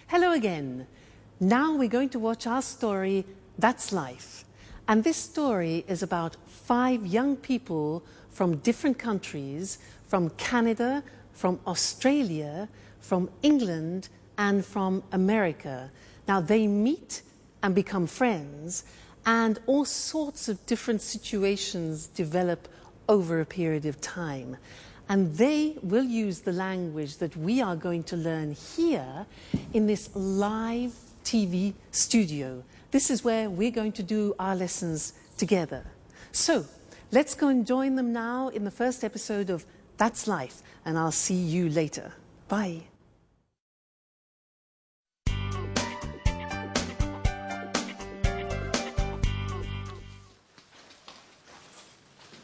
Hello again. Now we're going to watch our story, That's Life. And this story is about 5 young people from different countries, from Canada, from Australia, from England, and from America. Now they meet and become friends, and all sorts of different situations develop over a period of time. And they will use the language that we are going to learn here in this live TV studio. This is where we're going to do our lessons together. So let's go and join them now in the first episode of That's Life, and I'll see you later. Bye.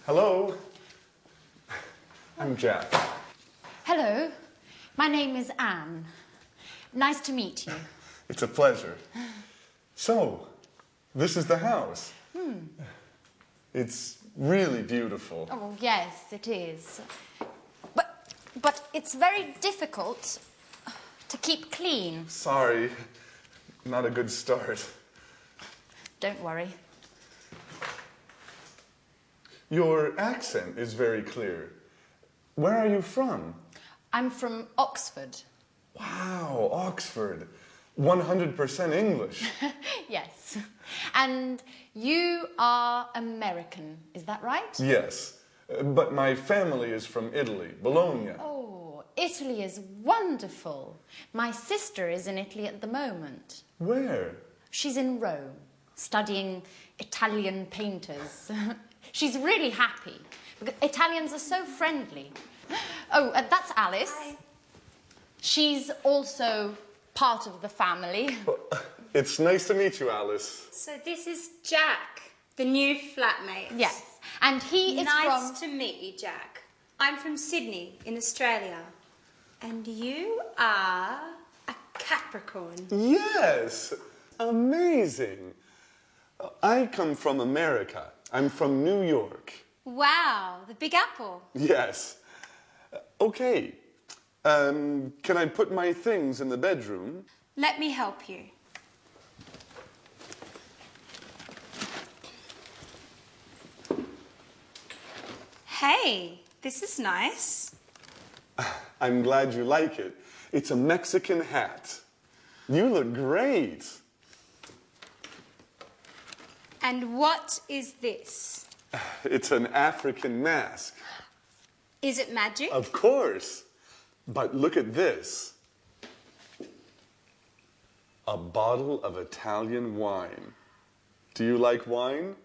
Hello, I'm Jack. Hello, my name is Anne. Nice to meet you. It's a pleasure. So, this is the house. It's really beautiful. Oh, yes, it is. But it's very difficult to keep clean. Sorry, not a good start. Don't worry. Your accent is very clear. Where are you from? I'm from Oxford. Wow, Oxford. 100% English. Yes. And you are American, is that right? Yes, but my family is from Italy, Bologna. Oh, Italy is wonderful. My sister is in Italy at the moment. Where? She's in Rome, studying Italian painters. She's really happy. Italians are so friendly. Oh, that's Alice. Hi. She's also part of the family. Well, it's nice to meet you, Alice. So this is Jack, the new flatmate. Yes, and he is Nice to meet you, Jack. I'm from Sydney in Australia. And you are a Capricorn. Yes, amazing. I come from America. I'm from New York. Wow, the Big Apple. Yes. Okay. Can I put my things in the bedroom? Let me help you. Hey, this is nice. I'm glad you like it. It's a Mexican hat. You look great. And what is this? It's an African mask. Is it magic? Of course. But look at this. A bottle of Italian wine. Do you like wine?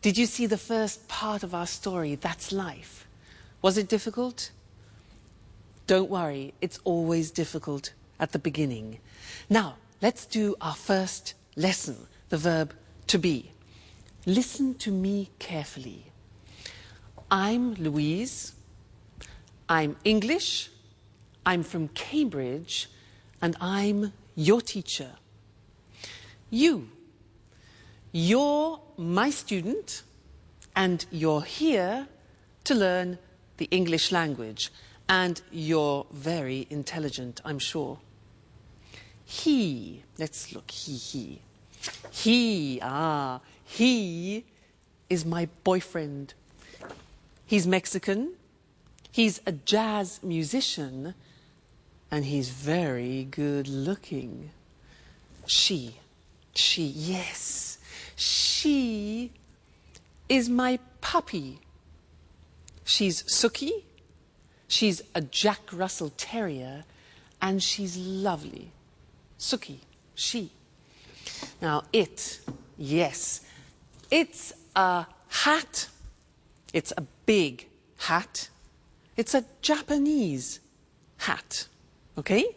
Did you see the first part of our story, That's Life? Was it difficult? Don't worry, it's always difficult at the beginning. Now, let's do our first lesson, the verb to be. Listen to me carefully. I'm Louise. I'm English. I'm from Cambridge. And I'm your teacher. You're my student, and you're here to learn the English language. And you're very intelligent, I'm sure. He, let's look, he is my boyfriend. He's Mexican, he's a jazz musician, and he's very good looking. She is my puppy. She's Suki, she's a Jack Russell Terrier, and she's lovely. Suki, she. Now it's a hat. It's a big hat. It's a Japanese hat. Okay?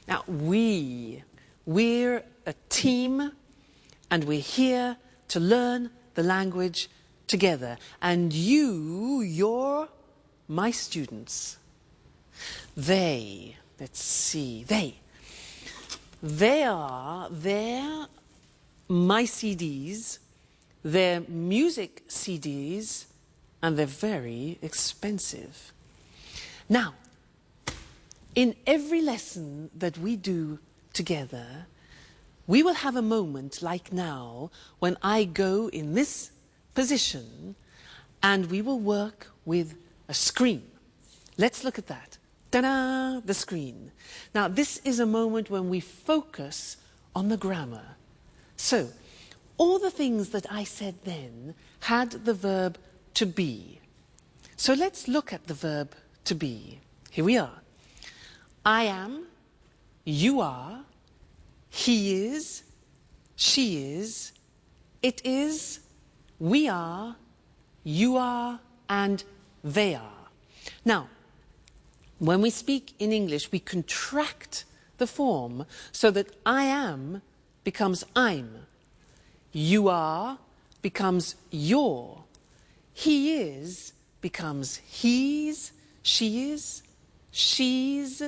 Now we're a team, and we're here to learn the language together. And you're my students. They're my CDs, they're music CDs, and they're very expensive. Now, in every lesson that we do together, we will have a moment like now when I go in this position and we will work with a screen. Let's look at that. Ta-da! The screen. Now, this is a moment when we focus on the grammar. So, all the things that I said then had the verb to be. So let's look at the verb to be. Here we are. I am, you are, he is, she is, it is, we are, you are, and they are. Now, when we speak in English, we contract the form so that I am becomes I'm. You are becomes your. He is becomes he's, she is, she's,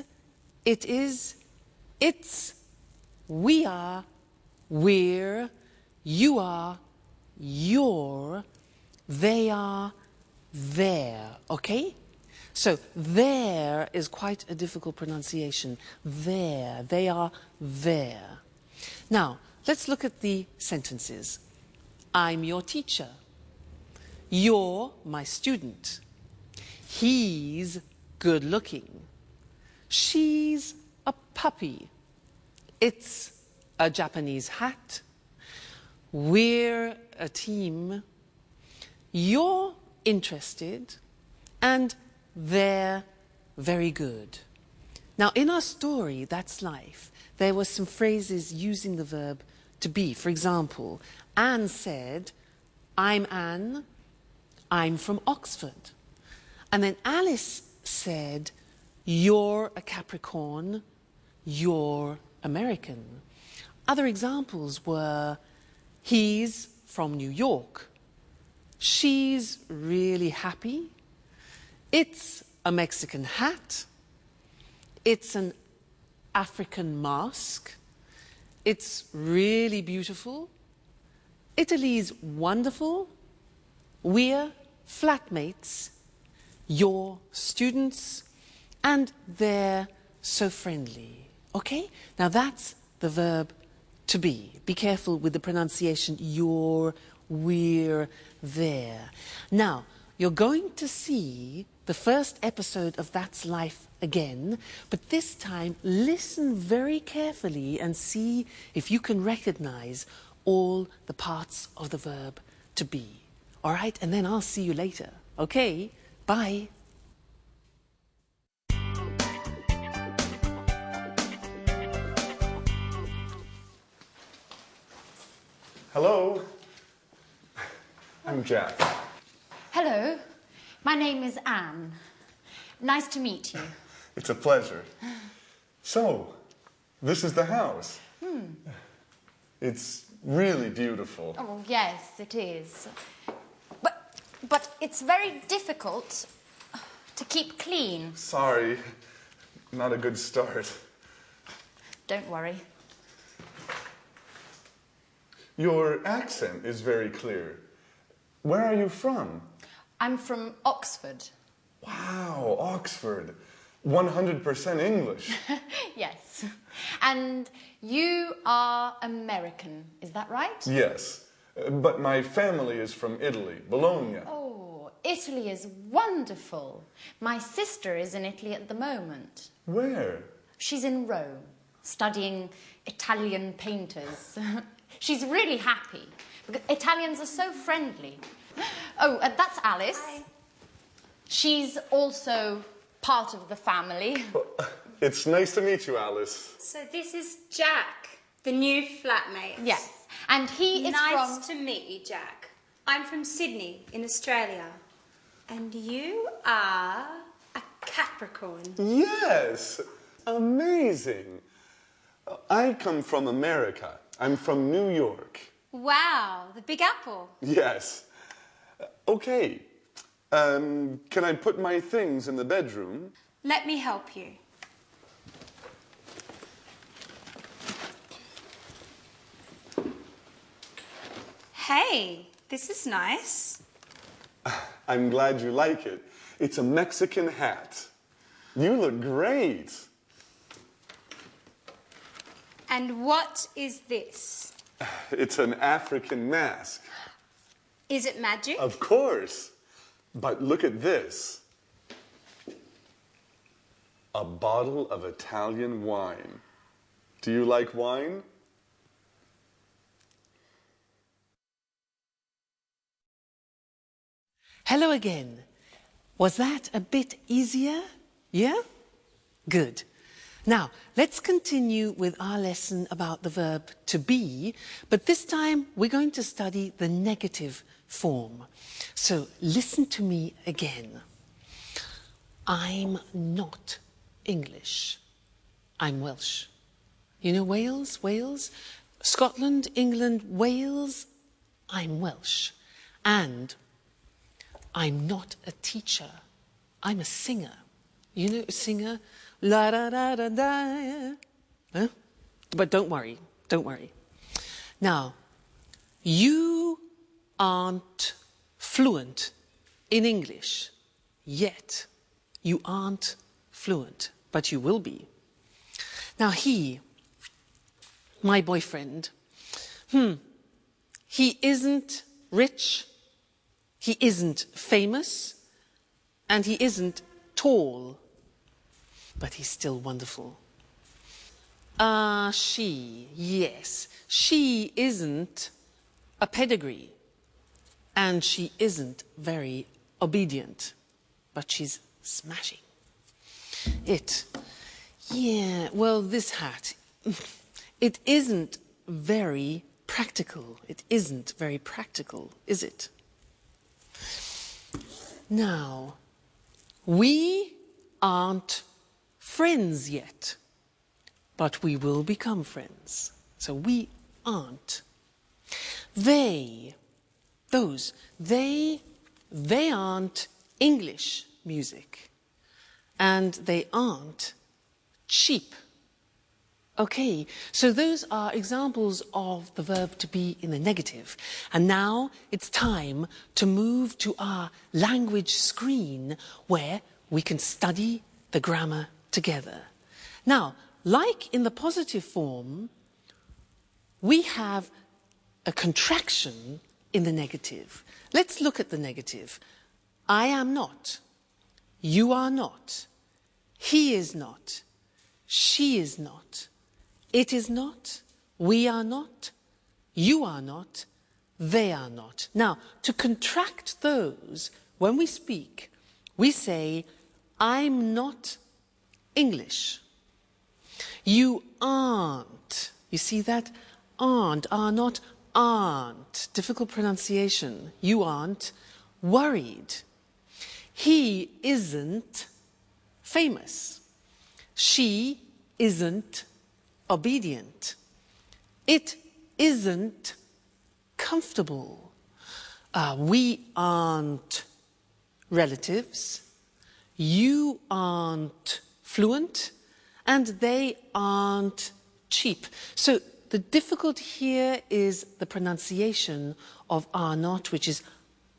it is, it's, we are, we're, you are, you're, they are, they're. Okay? So there is quite a difficult pronunciation. There. They are there. Now, let's look at the sentences. I'm your teacher. You're my student. He's good looking. She's a puppy. It's a Japanese hat. We're a team. You're interested. And they're very good. Now, in our story, That's Life, there were some phrases using the verb to be. For example, Anne said, I'm Anne, I'm from Oxford. And then Alice said, you're a Capricorn, you're American. Other examples were, he's from New York, she's really happy, it's a Mexican hat, it's an African mask, it's really beautiful, Italy's wonderful, we're flatmates, you're students, and they're so friendly. Okay? Now that's the verb to be. Be careful with the pronunciation, you're, we're, there. Now, you're going to see the first episode of That's Life again, but this time listen very carefully and see if you can recognize all the parts of the verb to be. All right? And then I'll see you later. Okay? Bye. Hello. I'm Jack. Hello, my name is Anne. Nice to meet you. It's a pleasure. So, this is the house. It's really beautiful. Oh, yes, it is. But it's very difficult to keep clean. Sorry, not a good start. Don't worry. Your accent is very clear. Where are you from? I'm from Oxford. Wow, Oxford. 100% English. Yes. And you are American, is that right? Yes, but my family is from Italy, Bologna. Oh, Italy is wonderful. My sister is in Italy at the moment. Where? She's in Rome, studying Italian painters. She's really happy, because Italians are so friendly. Oh, that's Alice. Hi. She's also part of the family. It's nice to meet you, Alice. So this is Jack, the new flatmate. Yes, and he is Nice to meet you, Jack. I'm from Sydney in Australia. And you are a Capricorn. Yes, amazing. I come from America. I'm from New York. Wow, the Big Apple. Yes. Okay. Can I put my things in the bedroom? Let me help you. Hey, this is nice. I'm glad you like it. It's a Mexican hat. You look great. And what is this? It's an African mask. Is it magic? Of course. But look at this. A bottle of Italian wine. Do you like wine? Hello again. Was that a bit easier? Yeah? Good. Now, let's continue with our lesson about the verb to be, but this time we're going to study the negative form. So listen to me again. I'm not English. I'm Welsh. You know Wales? Wales? Scotland, England, Wales? I'm Welsh. And I'm not a teacher. I'm a singer. You know a singer? La da da da da. Huh? But don't worry, don't worry. Now, you aren't fluent in English yet. You aren't fluent, but you will be. Now he, my boyfriend, he isn't rich, he isn't famous, and he isn't tall. But he's still wonderful. She, yes, she isn't a pedigree, and she isn't very obedient, but she's smashing. Yeah, well, this hat, it isn't very practical. It isn't very practical, is it? Now, we aren't friends yet, but we will become friends. So we aren't. They aren't English music, and they aren't cheap. Okay, so those are examples of the verb to be in the negative. And now it's time to move to our language screen where we can study the grammar together. Now, like in the positive form, we have a contraction in the negative. Let's look at the negative. I am not. You are not. He is not. She is not. It is not. We are not. You are not. They are not. Now, to contract those, when we speak, we say, I'm not English. You aren't. You see that? Aren't, are not, aren't. Difficult pronunciation. You aren't worried. He isn't famous. She isn't obedient. It isn't comfortable. We aren't relatives. You aren't fluent. And they aren't cheap. So the difficulty here is the pronunciation of are not, which is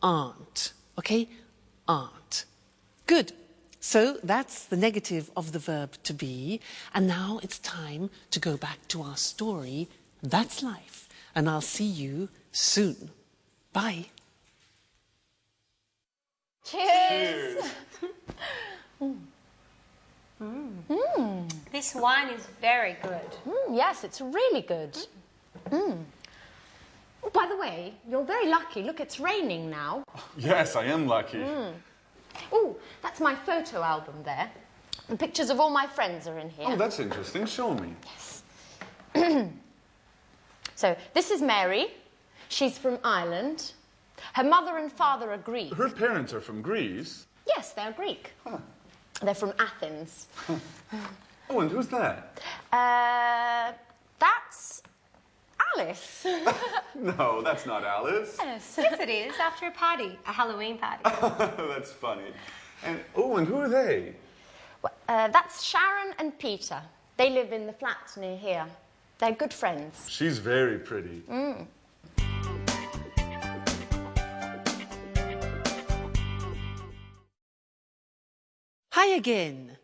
aren't. Okay? Aren't. Good. So that's the negative of the verb to be. And now it's time to go back to our story. That's life. And I'll see you soon. Bye. Cheers! This wine is very good. Yes, it's really good. Oh, by the way, you're very lucky. Look, it's raining now. Yes, I am lucky. Oh, that's my photo album there. And pictures of all my friends are in here. Oh, that's interesting. Show me. Yes. So, this is Mary. She's from Ireland. Her mother and father are Greek. Her parents are from Greece. Yes, they're Greek. Huh. They're from Athens. Oh, and who's that? That's Alice. No, that's not Alice. Yes. Yes, it is. After a party, a Halloween party. That's funny. And who are they? Well, that's Sharon and Peter. They live in the flats near here. They're good friends. She's very pretty. Hi again.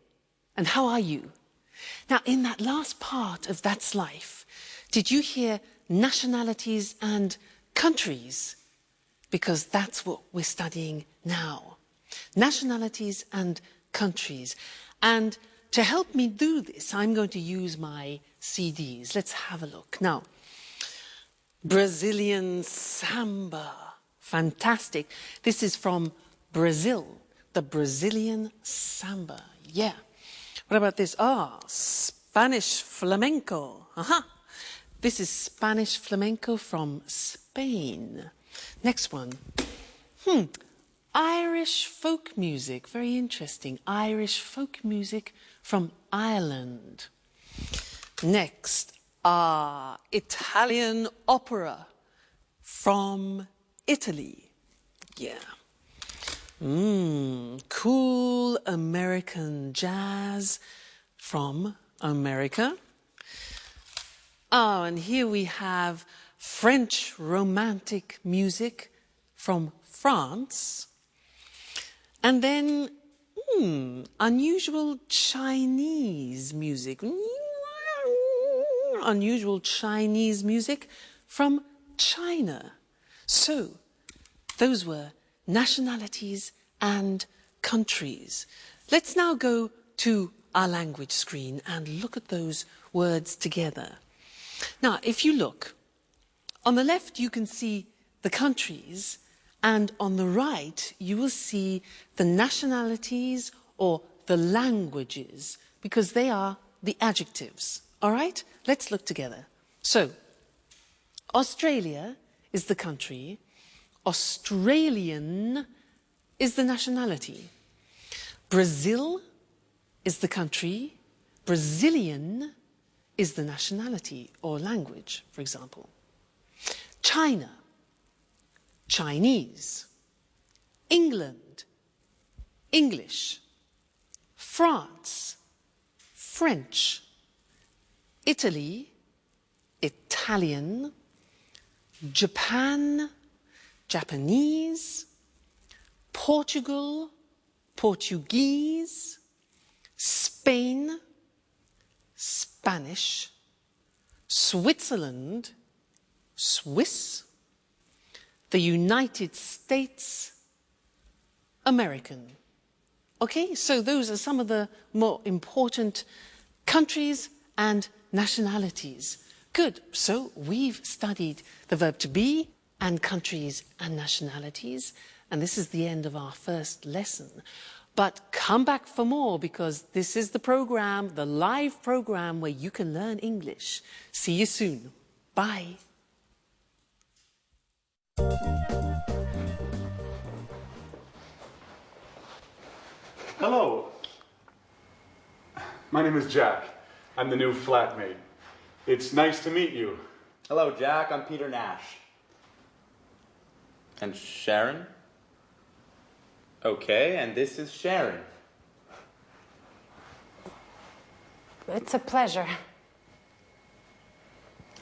And how are you? Now, in that last part of That's Life, did you hear nationalities and countries? Because that's what we're studying now. Nationalities and countries. And to help me do this, I'm going to use my CDs. Let's have a look. Now, Brazilian samba. Fantastic. This is from Brazil. The Brazilian samba. Yeah. What about this? Spanish flamenco. This is Spanish flamenco from Spain. Next one. Irish folk music. Very interesting. Irish folk music from Ireland. Next. Italian opera from Italy. Yeah. Cool American jazz from America. And here we have French romantic music from France. And then unusual Chinese music. Unusual Chinese music from China. So, those were nationalities and countries. Let's now go to our language screen and look at those words together. Now, if you look, on the left you can see the countries, and on the right you will see the nationalities or the languages, because they are the adjectives. All right? Let's look together. So, Australia is the country. Australian is the nationality. Brazil is the country. Brazilian is the nationality or language, for example. China, Chinese. England, English. France, French. Italy, Italian. Japan, Japanese. Portugal, Portuguese. Spain, Spanish. Switzerland, Swiss. The United States, American. Okay, so those are some of the more important countries and nationalities. Good, so we've studied the verb to be and countries and nationalities, and this is the end of our first lesson. But come back for more, because this is the program, the live program where you can learn English. See you soon. Bye. Hello. My name is Jack. I'm the new flatmate. It's nice to meet you. Hello, Jack. I'm Peter Nash. And Sharon? Okay, and this is Sharon. It's a pleasure.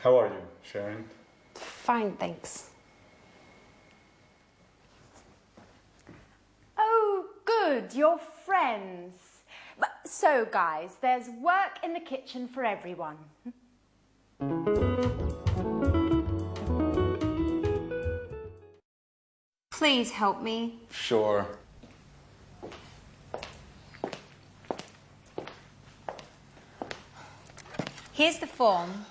How are you, Sharon? Fine, thanks. Oh, good, you're friends. So, guys, there's work in the kitchen for everyone. Please help me. Sure. Here's the form.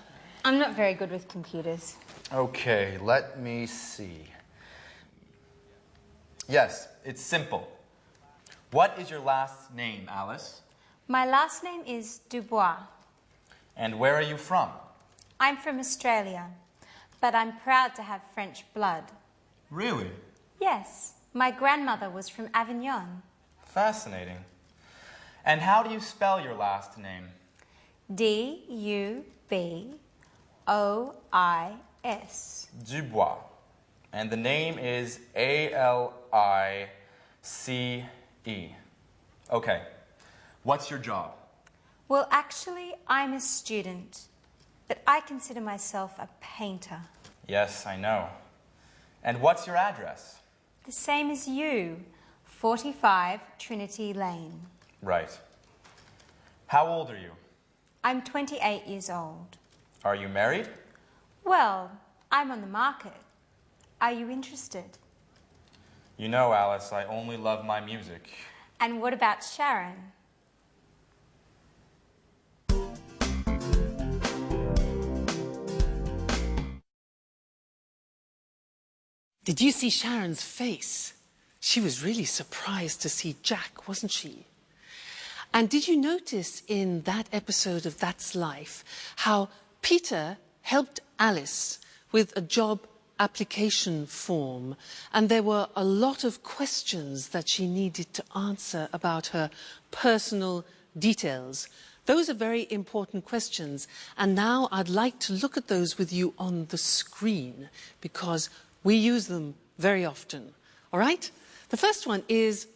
I'm not very good with computers. Okay, let me see. Yes, it's simple. What is your last name, Alice? My last name is Dubois. And where are you from? I'm from Australia, but I'm proud to have French blood. Really? Yes, my grandmother was from Avignon. Fascinating. And how do you spell your last name? D-U-B-O-I-S. Dubois. And the name is A-L-I-C-E. Okay. What's your job? Well, actually, I'm a student, but I consider myself a painter. Yes, I know. And what's your address? The same as you, 45 Trinity Lane. Right. How old are you? I'm 28 years old. Are you married? Well, I'm on the market. Are you interested? You know, Alice, I only love my music. And what about Sharon? Did you see Sharon's face? She was really surprised to see Jack, wasn't she? And did you notice in that episode of That's Life how Peter helped Alice with a job application form, and there were a lot of questions that she needed to answer about her personal details? Those are very important questions, and now I'd like to look at those with you on the screen because we use them very often. All right? The first one is,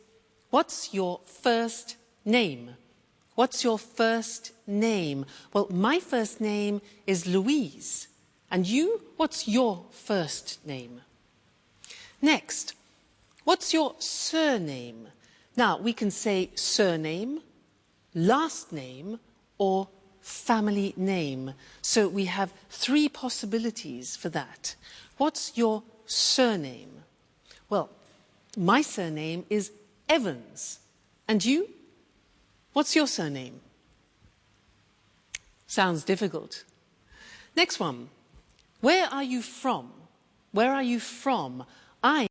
what's your first name? What's your first name? Well, my first name is Louise. And you, what's your first name? Next, what's your surname? Now, we can say surname, last name, or family name. So we have 3 possibilities for that. What's your surname? Well, my surname is Evans. And you? What's your surname? Sounds difficult. Next one. Where are you from? Where are you from? I'm